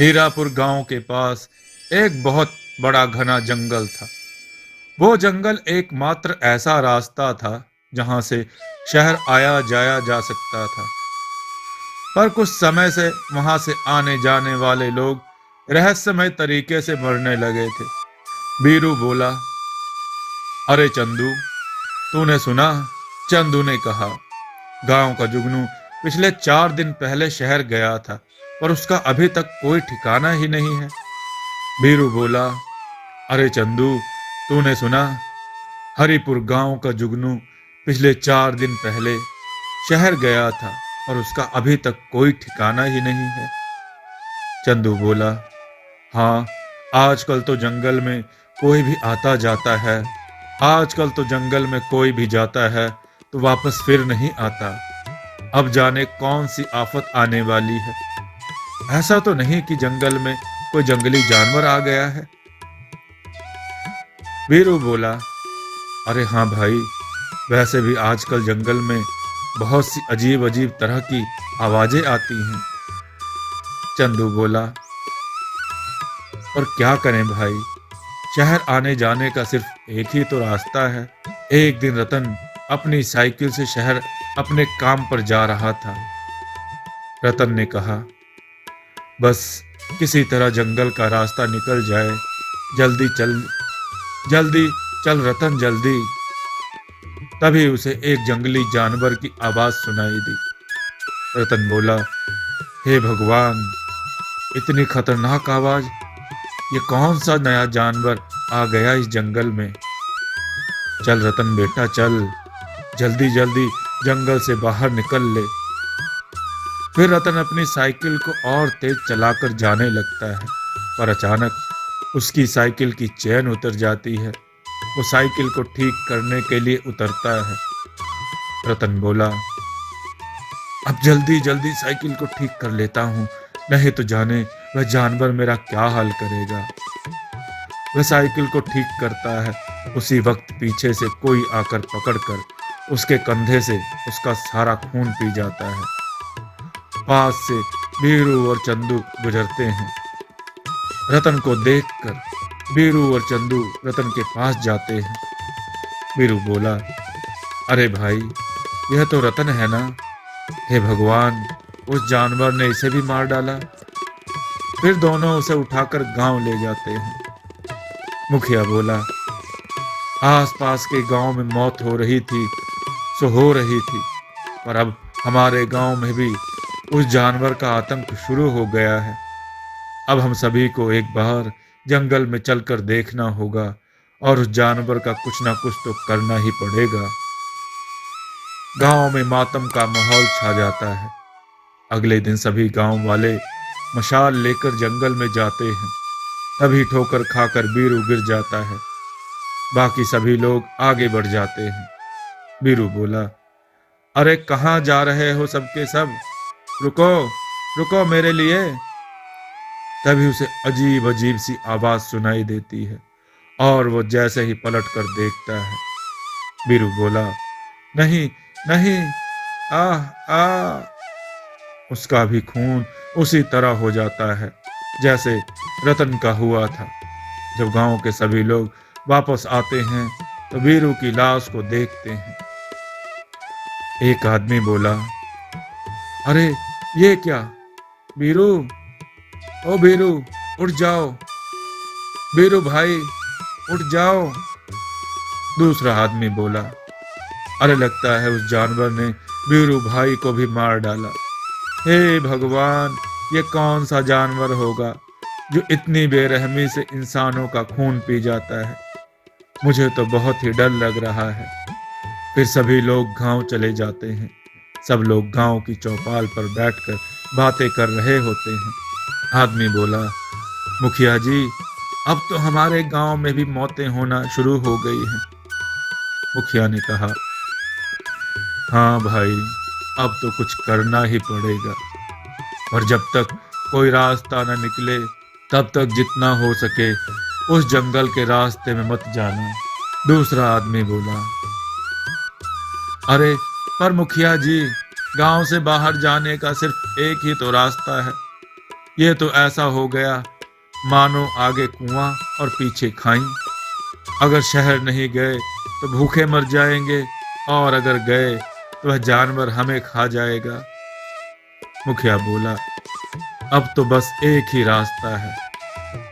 हीरापुर गांव के पास एक बहुत बड़ा घना जंगल था। वो जंगल एकमात्र ऐसा रास्ता था जहां से शहर आया जाया जा सकता था। पर कुछ समय से वहां से आने जाने वाले लोग रहस्यमय तरीके से मरने लगे थे। बीरू बोला, अरे चंदू, तूने सुना? चंदू ने कहा, गांव का जुगनू पिछले 4 दिन पहले शहर गया था, पर उसका अभी तक कोई ठिकाना ही नहीं है। बीरू बोला, अरे चंदू, तूने सुना? हरिपुर गांव का जुगनू पिछले 4 दिन पहले शहर गया था और उसका अभी तक कोई ठिकाना ही नहीं है। चंदू बोला, हाँ, आजकल तो जंगल में कोई भी आता जाता है। आजकल तो जंगल में कोई भी जाता है तो वापस फिर नहीं आता। अब जाने कौन सी आफत आने वाली है। ऐसा तो नहीं कि जंगल में कोई जंगली जानवर आ गया है। वीरू बोला, अरे हाँ भाई, वैसे भी आजकल जंगल में बहुत सी अजीब अजीब तरह की आवाजें आती हैं। चंदू बोला, और क्या करें भाई, शहर आने जाने का सिर्फ एक ही तो रास्ता है। एक दिन रतन अपनी साइकिल से शहर अपने काम पर जा रहा था। रतन ने कहा, बस किसी तरह जंगल का रास्ता निकल जाए। जल्दी चल, जल्दी चल रतन, जल्दी। तभी उसे एक जंगली जानवर की आवाज सुनाई दी। रतन बोला, हे भगवान, इतनी खतरनाक आवाज! ये कौन सा नया जानवर आ गया इस जंगल में? चल रतन बेटा, चल, जल्दी जल्दी जंगल से बाहर निकल ले। फिर रतन अपनी साइकिल को और तेज चलाकर जाने लगता है, पर अचानक उसकी साइकिल की चेन उतर जाती है। वो साइकिल को ठीक करने के लिए उतरता है। रतन बोला, अब जल्दी जल्दी साइकिल को ठीक कर लेता हूँ, नहीं तो जाने वह जानवर मेरा क्या हाल करेगा। वह साइकिल को ठीक करता है। उसी वक्त पीछे से कोई आकर पकड़कर उसके कंधे से उसका सारा खून पी जाता है। पास से बीरू और चंदू गुजरते हैं। रतन को देखकर बीरू और चंदू रतन के पास जाते हैं। बीरू बोला, अरे भाई, यह तो रतन है ना? हे भगवान, उस जानवर ने इसे भी मार डाला। फिर दोनों उसे उठाकर गांव ले जाते हैं। मुखिया बोला, आसपास के गांव में मौत हो रही थी सो हो रही थी, पर अब हमारे गांव में भी उस जानवर का आतंक शुरू हो गया है। अब हम सभी को एक बार जंगल में चलकर देखना होगा और उस जानवर का कुछ ना कुछ तो करना ही पड़ेगा। गांव में मातम का माहौल छा जाता है। अगले दिन सभी गांव वाले मशाल लेकर जंगल में जाते हैं। तभी ठोकर खाकर बीरू गिर जाता है। बाकी सभी लोग आगे बढ़ जाते हैं। बीरू बोला, अरे कहाँ जा रहे हो सबके सब? रुको, रुको मेरे लिए। तभी उसे अजीब अजीब सी आवाज सुनाई देती है और वो जैसे ही पलट कर देखता है। बीरू बोला, नहीं नहीं, आह आ। उसका भी खून उसी तरह हो जाता है जैसे रतन का हुआ था। जब गांव के सभी लोग वापस आते हैं तो बीरू की लाश को देखते हैं। एक आदमी बोला, अरे ये क्या? बीरू, ओ बीरू, उठ जाओ। बीरू भाई, उठ जाओ। दूसरा आदमी बोला, अरे लगता है उस जानवर ने बीरू भाई को भी मार डाला। हे भगवान, ये कौन सा जानवर होगा जो इतनी बेरहमी से इंसानों का खून पी जाता है? मुझे तो बहुत ही डर लग रहा है। फिर सभी लोग गांव चले जाते हैं। सब लोग गांव की चौपाल पर बैठकर बातें कर रहे होते हैं। आदमी बोला, मुखिया जी, अब तो हमारे गांव में भी मौतें होना शुरू हो गई हैं। मुखिया ने कहा, हाँ भाई, अब तो कुछ करना ही पड़ेगा, और जब तक कोई रास्ता न निकले तब तक जितना हो सके उस जंगल के रास्ते में मत जाना। दूसरा आदमी बोला, अरे पर मुखिया जी, गांव से बाहर जाने का सिर्फ एक ही तो रास्ता है। ये तो ऐसा हो गया मानो आगे कुआं और पीछे खाई। अगर शहर नहीं गए तो भूखे मर जाएंगे, और अगर गए तो वह जानवर हमें खा जाएगा। मुखिया बोला, अब तो बस एक ही रास्ता है,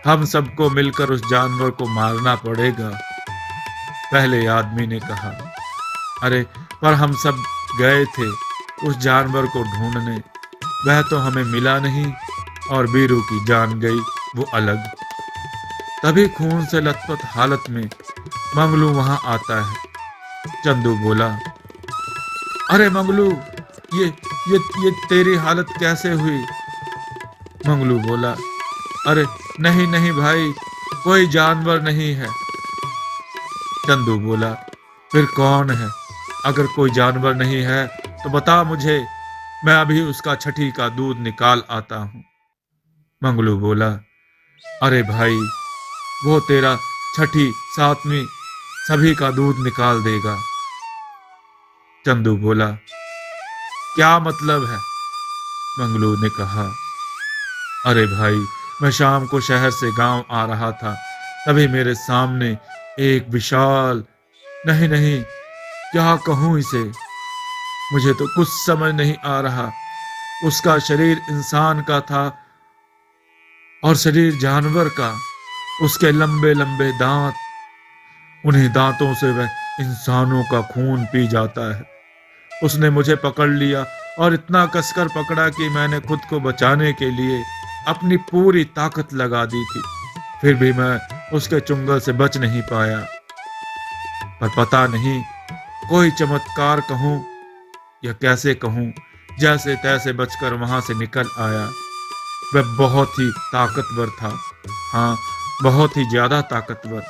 हम सबको मिलकर उस जानवर को मारना पड़ेगा। पहले आदमी ने कहा, अरे पर हम सब गए थे उस जानवर को ढूंढने, वह तो हमें मिला नहीं, और बीरू की जान गई वो अलग। तभी खून से लथपथ हालत में मंगलू वहां आता है। चंदू बोला, अरे मंगलू, ये ये तेरी हालत कैसे हुई? मंगलू बोला, अरे नहीं नहीं भाई, कोई जानवर नहीं है। चंदू बोला, फिर कौन है? अगर कोई जानवर नहीं है तो बता मुझे, मैं अभी उसका छठी का दूध निकाल आता हूं। मंगलू बोला, अरे भाई, वो तेरा छठी सातवीं सभी का दूध निकाल देगा। चंदू बोला, क्या मतलब है? मंगलू ने कहा, अरे भाई, मैं शाम को शहर से गांव आ रहा था, तभी मेरे सामने एक विशाल, नहीं नहीं, क्या कहूं इसे, मुझे तो कुछ समझ नहीं आ रहा। उसका शरीर इंसान का था और शरीर जानवर का। उसके लंबे लंबे दांत, उन्हीं दांतों से वह इंसानों का खून पी जाता है। उसने मुझे पकड़ लिया और इतना कसकर पकड़ा कि मैंने खुद को बचाने के लिए अपनी पूरी ताकत लगा दी थी, फिर भी मैं उसके चुंगल से बच नहीं पाया। पर पता नहीं, कोई चमत्कार कहूं या कैसे कहूं, जैसे तैसे बचकर वहां से निकल आया। वह बहुत ही ताकतवर था, हाँ, बहुत ही ज्यादा ताकतवर।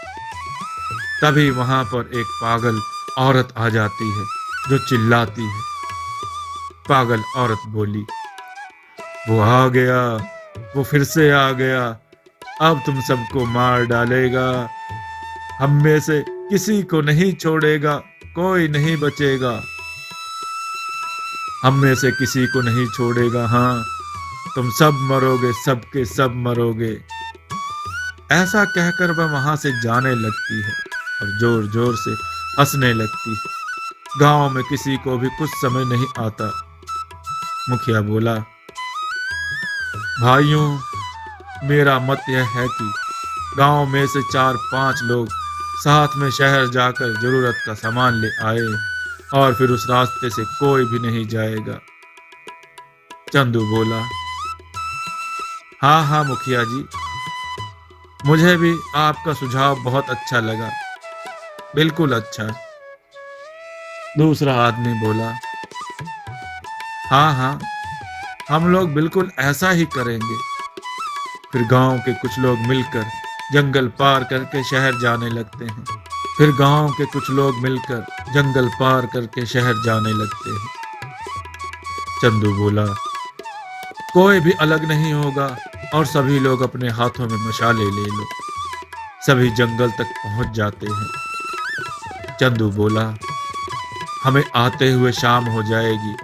तभी वहां पर एक पागल औरत आ जाती है जो चिल्लाती है। पागल औरत बोली, वो आ गया, वो फिर से आ गया, अब तुम सबको मार डालेगा, हम में से किसी को नहीं छोड़ेगा, कोई नहीं बचेगा, हम में से किसी को नहीं छोड़ेगा, हाँ, तुम सब मरोगे, सबके सब मरोगे। ऐसा कहकर वह वहां से जाने लगती है और जोर जोर से हंसने लगती है। गांव में किसी को भी कुछ समझ नहीं आता। मुखिया बोला, भाइयों, मेरा मत यह है कि गांव में से 4-5 लोग साथ में शहर जाकर जरूरत का सामान ले आए, और फिर उस रास्ते से कोई भी नहीं जाएगा। चंदू बोला, हाँ हाँ मुखिया जी, मुझे भी आपका सुझाव बहुत अच्छा लगा, बिल्कुल अच्छा। दूसरा आदमी बोला, हाँ हाँ, हम लोग बिल्कुल ऐसा ही करेंगे। फिर गांव के कुछ लोग मिलकर जंगल पार करके शहर जाने लगते हैं। फिर गांव के कुछ लोग मिलकर जंगल पार करके शहर जाने लगते हैं। चंदू बोला, कोई भी अलग नहीं होगा, और सभी लोग अपने हाथों में मशाले ले लो। सभी जंगल तक पहुंच जाते हैं। चंदू बोला, हमें आते हुए शाम हो जाएगी।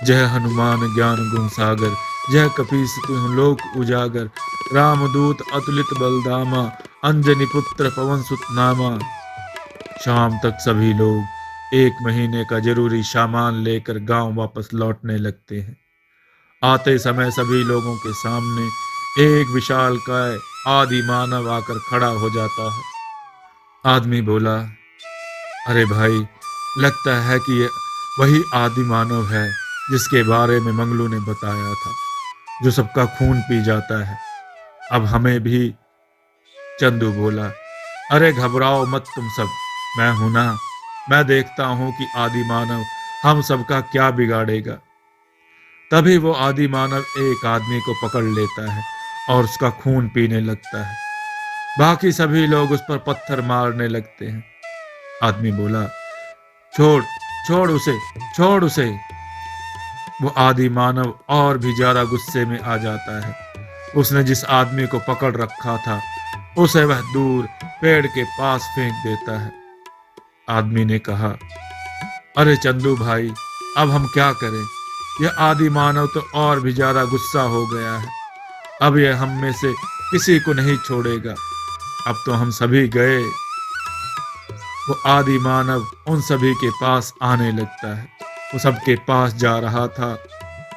जय हनुमान ज्ञान गुण सागर, जय कपीस तिहुँ लोक उजागर, रामदूत अतुलित बलदामा, अंजनी पुत्र पवन सुत नामा। शाम तक सभी लोग 1 महीने का जरूरी सामान लेकर गांव वापस लौटने लगते हैं। आते समय सभी लोगों के सामने एक विशालकाय आदि मानव आकर खड़ा हो जाता है। आदमी बोला, अरे भाई, लगता है कि ये वही आदि मानव है जिसके बारे में मंगलू ने बताया था, जो सबका खून पी जाता है। अब हमें भी। चंदू बोला, अरे घबराओ मत तुम सब, मैं हूं ना, मैं देखता हूं कि आदि मानव हम सबका क्या बिगाड़ेगा। तभी वो आदि मानव एक आदमी को पकड़ लेता है और उसका खून पीने लगता है। बाकी सभी लोग उस पर पत्थर मारने लगते हैं। आदमी बोला, छोड़, छोड़ उसे, छोड़ उसे। वो आदि मानव और भी ज्यादा गुस्से में आ जाता है। उसने जिस आदमी को पकड़ रखा था उसे वह दूर पेड़ के पास फेंक देता है। आदमी ने कहा, अरे चंदू भाई, अब हम क्या करें? यह आदि मानव तो और भी ज्यादा गुस्सा हो गया है। अब यह हम में से किसी को नहीं छोड़ेगा। अब तो हम सभी गए। वो आदि मानव उन सभी के पास आने लगता है। वो सबके पास जा रहा था,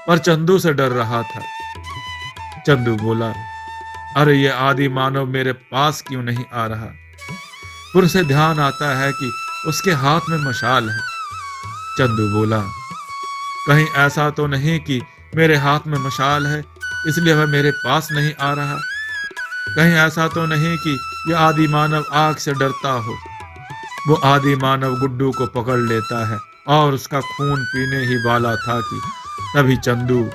पर चंदू से डर रहा था। चंदू बोला, अरे ये आदि मानव मेरे पास क्यों नहीं आ रहा? फिर उसे ध्यान आता है कि उसके हाथ में मशाल है। चंदू बोला, कहीं ऐसा तो नहीं कि मेरे हाथ में मशाल है इसलिए वह मेरे पास नहीं आ रहा? कहीं ऐसा तो नहीं कि यह आदि मानव आग से डरता हो? वो आदि मानव गुड्डू को पकड़ लेता है और उसका खून पीने ही वाला था कि तभी चंदू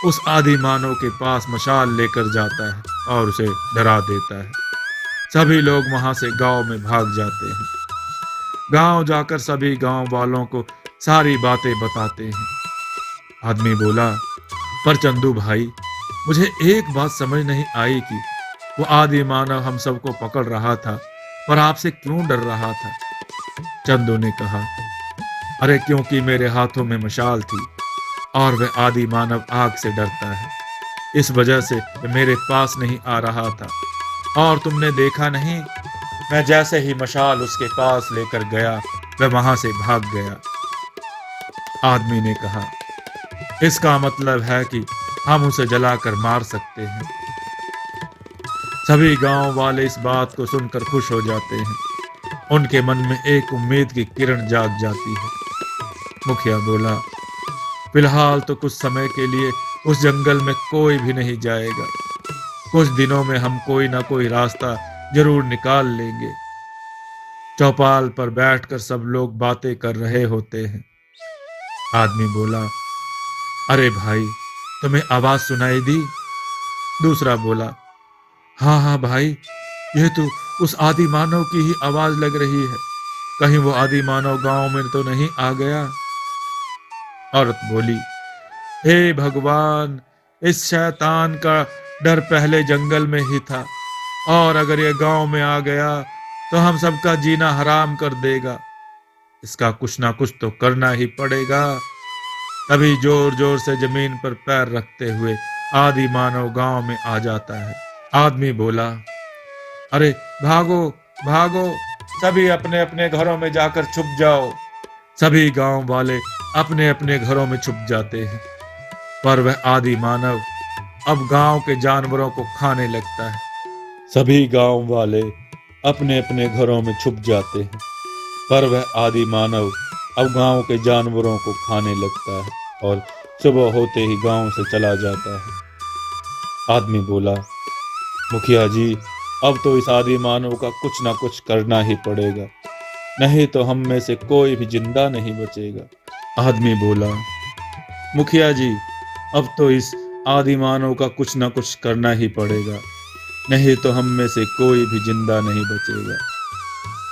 उस आदि मानव के पास मशाल लेकर जाता है और उसे डरा देता है। सभी लोग वहां से गांव में भाग जाते हैं। गांव जाकर सभी गांव वालों को सारी बातें बताते हैं। आदमी बोला, पर चंदू भाई, मुझे एक बात समझ नहीं आई कि वो आदि मानव हम सबको पकड़ रहा था, पर आपसे क्यों डर रहा था? चंदू ने कहा, अरे क्योंकि मेरे हाथों में मशाल थी और वह आदि मानव आग से डरता है। इस वजह से वह मेरे पास नहीं आ रहा था। और तुमने देखा नहीं, मैं जैसे ही मशाल उसके पास लेकर गया वह वहां से भाग गया। आदमी ने कहा, इसका मतलब है कि हम उसे जलाकर मार सकते हैं। सभी गांव वाले इस बात को सुनकर खुश हो जाते हैं। उनके मन में एक उम्मीद की किरण जाग जाती है। मुखिया बोला, फिलहाल तो कुछ समय के लिए उस जंगल में कोई भी नहीं जाएगा। कुछ दिनों में हम कोई ना कोई रास्ता जरूर निकाल लेंगे। चौपाल पर बैठकर सब लोग बातें कर रहे होते हैं। आदमी बोला, अरे भाई, तुम्हें आवाज सुनाई दी? दूसरा बोला, हाँ हाँ भाई, यह तो उस आदि मानव की ही आवाज लग रही है। कहीं वो आदि मानव गांव में तो नहीं आ गया? औरत बोली, हे भगवान, इस शैतान का डर पहले जंगल में ही था, और अगर ये गांव में आ गया तो हम सबका जीना हराम कर देगा। इसका कुछ ना कुछ तो करना ही पड़ेगा। तभी जोर जोर से जमीन पर पैर रखते हुए आदि मानव गांव में आ जाता है। आदमी बोला, अरे भागो भागो, सभी अपने अपने घरों में जाकर छुप जाओ। सभी गांव वाले अपने अपने घरों में छुप जाते हैं। पर वह आदि मानव अब गांव के जानवरों को खाने लगता है। सभी गांव वाले अपने अपने घरों में छुप जाते हैं, पर वह आदि मानव अब गांव के जानवरों को खाने लगता है और सुबह होते ही गांव से चला जाता है। आदमी बोला, मुखिया जी, अब तो इस आदि मानव का कुछ ना कुछ करना ही पड़ेगा, नहीं तो हम में से कोई भी जिंदा नहीं बचेगा। आदमी बोला, मुखिया जी, अब तो इस आदि मानव का कुछ ना कुछ करना ही पड़ेगा, नहीं तो हम में से कोई भी जिंदा नहीं बचेगा।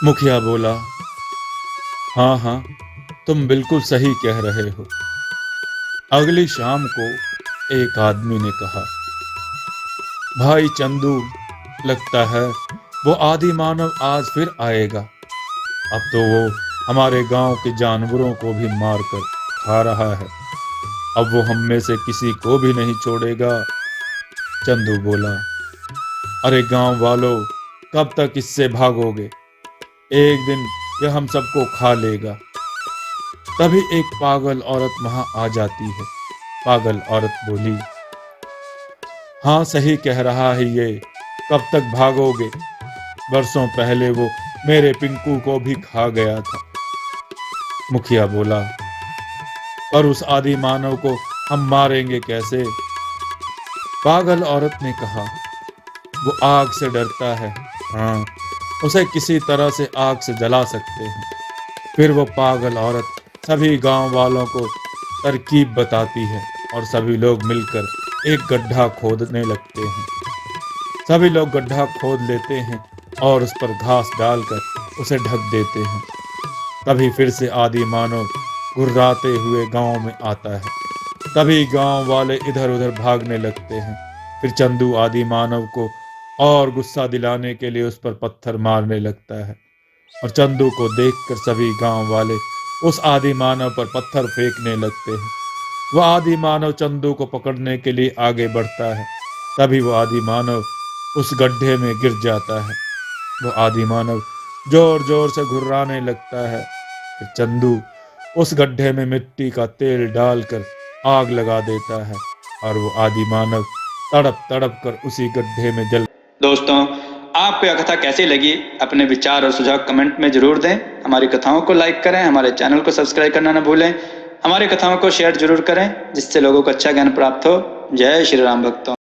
मुखिया बोला, हाँ हाँ, तुम बिल्कुल सही कह रहे हो। अगली शाम को एक आदमी ने कहा, भाई चंदू, लगता है वो आदि मानव आज फिर आएगा। अब तो वो हमारे गांव के जानवरों को भी मारकर खा रहा है। अब वो हम में से किसी को भी नहीं छोड़ेगा। चंदू बोला, अरे गांव वालों, कब तक इससे भागोगे? एक दिन यह हम सबको खा लेगा। तभी एक पागल औरत वहां आ जाती है। पागल औरत बोली, हाँ सही कह रहा है ये, कब तक भागोगे? बरसों पहले वो मेरे पिंकू को भी खा गया था। मुखिया बोला, और उस आदि मानव को हम मारेंगे कैसे? पागल औरत ने कहा, वो आग से डरता है। हाँ, उसे किसी तरह से आग से जला सकते हैं। फिर वो पागल औरत सभी गांव वालों को तरकीब बताती है और सभी लोग मिलकर एक गड्ढा खोदने लगते हैं। सभी लोग गड्ढा खोद लेते हैं और उस पर घास डालकर उसे ढक देते हैं। तभी फिर से आदि मानव गुर्राते हुए गांव में आता है। तभी गांव वाले इधर उधर भागने लगते हैं। फिर चंदू आदि मानव को और गुस्सा दिलाने के लिए उस पर पत्थर मारने लगता है और चंदू को देखकर सभी गांव वाले उस आदि मानव पर पत्थर फेंकने लगते हैं। वह आदि मानव चंदू को पकड़ने के लिए आगे बढ़ता है, तभी वो आदि मानव उस गड्ढे में गिर जाता है। वो आदि मानव जोर जोर से घुर्राने लगता है। फिर चंदू उस गड्ढे में मिट्टी का तेल डालकर आग लगा देता है और वो आदि मानव तड़प तड़प कर उसी गड्ढे में जल। दोस्तों, आपको यह कथा कैसी लगी? अपने विचार और सुझाव कमेंट में जरूर दें। हमारी कथाओं को लाइक करें, हमारे चैनल को सब्सक्राइब करना न भूलें। हमारी कथाओं को शेयर जरूर करें जिससे लोगों को अच्छा ज्ञान प्राप्त हो। जय श्री राम भक्तों।